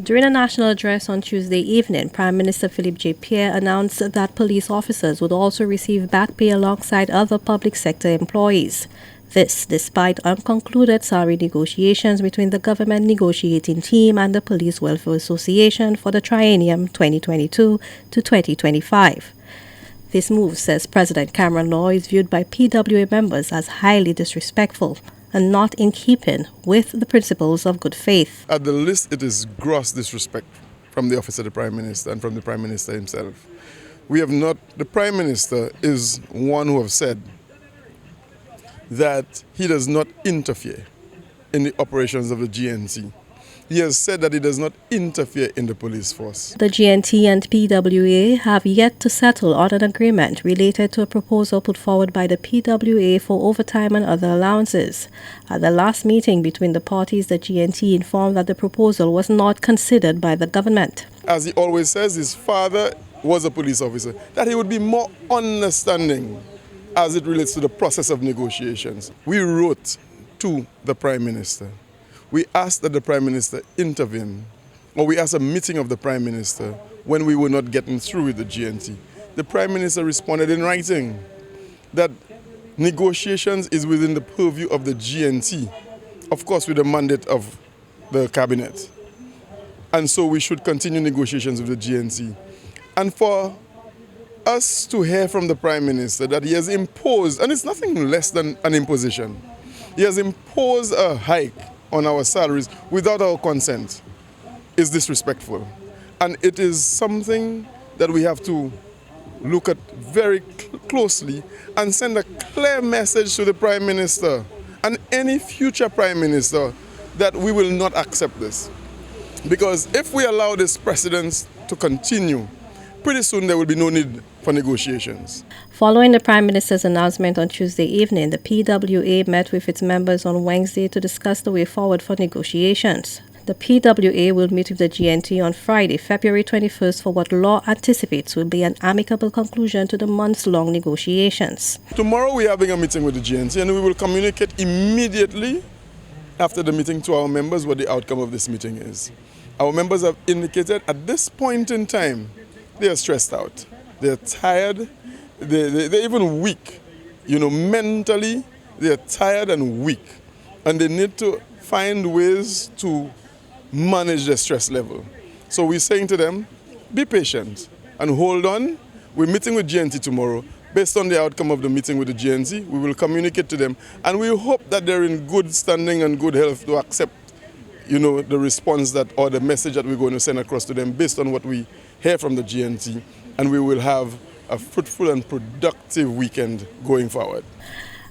During a national address on Tuesday evening, Prime Minister Philippe J. Pierre announced that police officers would also receive back pay alongside other public sector employees. This despite unconcluded salary negotiations between the government negotiating team and the Police Welfare Association for the triennium 2022 to 2025. This move, says President Cameron Law, is viewed by PWA members as highly disrespectful and not in keeping with the principles of good faith. At the list, it is gross disrespect from the office of the Prime Minister and from the Prime Minister himself. The Prime Minister is one who has said that he does not interfere in the operations of the GNC. He has said that he does not interfere in the police force. The GNT and PWA have yet to settle on an agreement related to a proposal put forward by the PWA for overtime and other allowances. At the last meeting between the parties, the GNT informed that the proposal was not considered by the government. As he always says, his father was a police officer, that he would be more understanding as it relates to the process of negotiations. We wrote to the Prime Minister. We asked that the Prime Minister intervene, or we asked a meeting of the Prime Minister when we were not getting through with the GNT. The Prime Minister responded in writing that negotiations is within the purview of the GNT, of course with the mandate of the Cabinet. And so we should continue negotiations with the GNT. And for us to hear from the Prime Minister that he has imposed, and it's nothing less than an imposition, he has imposed a hike on our salaries without our consent, is disrespectful. And it is something that we have to look at very closely and send a clear message to the Prime Minister and any future Prime Minister that we will not accept this. Because if we allow this precedence to continue, pretty soon there will be no need for negotiations. Following the Prime Minister's announcement on Tuesday evening, the PWA met with its members on Wednesday to discuss the way forward for negotiations. The PWA will meet with the GNT on Friday, February 21st, for what Law anticipates will be an amicable conclusion to the months-long negotiations. Tomorrow we are having a meeting with the GNT and we will communicate immediately after the meeting to our members what the outcome of this meeting is. Our members have indicated at this point in time they are stressed out, they're tired, they're even weak. Mentally they're tired and weak, and they need to find ways to manage their stress level. So we're saying to them, be patient and hold on. We're meeting with GNT tomorrow. Based on the outcome of the meeting with the GNT, we will communicate to them, and we hope that they're in good standing and good health to accept the response or the message that we're going to send across to them based on what we hear from the GNT, and we will have a fruitful and productive weekend going forward.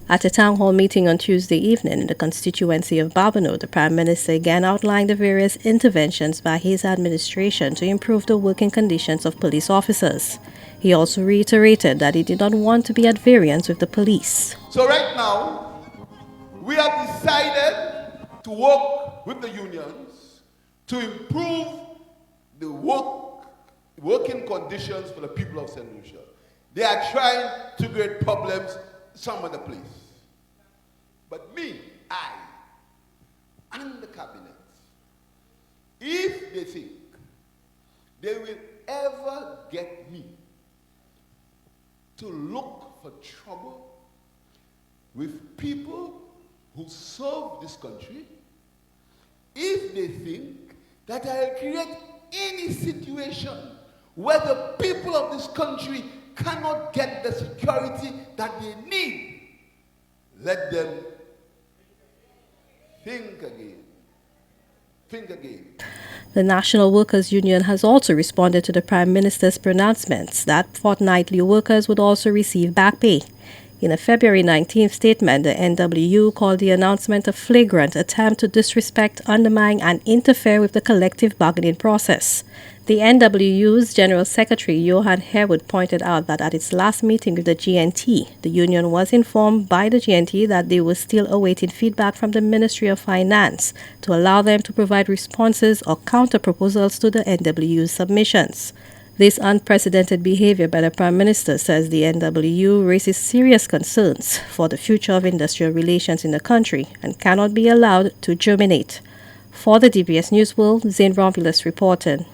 At a town hall meeting on Tuesday evening in the constituency of Barbano, the Prime Minister again outlined the various interventions by his administration to improve the working conditions of police officers. He also reiterated that he did not want to be at variance with the police. So right now, we have decided to work with the unions to improve the working conditions for the people of St. Lucia. They are trying to create problems some other place. But and the Cabinet, if they think they will ever get me to look for trouble with people who serve this country, if they think that I will create any situation where the people of this country cannot get the security that they need, let them think again. Think again. The National Workers' Union has also responded to the Prime Minister's pronouncements that fortnightly workers would also receive back pay. In a February 19th statement, the NWU called the announcement a flagrant attempt to disrespect, undermine, and interfere with the collective bargaining process. The NWU's General Secretary, Johan Harewood, pointed out that at its last meeting with the GNT, the union was informed by the GNT that they were still awaiting feedback from the Ministry of Finance to allow them to provide responses or counter-proposals to the NWU's submissions. This unprecedented behavior by the Prime Minister, says the NWU, raises serious concerns for the future of industrial relations in the country and cannot be allowed to germinate. For the DBS News World, Zane Romulus reporting.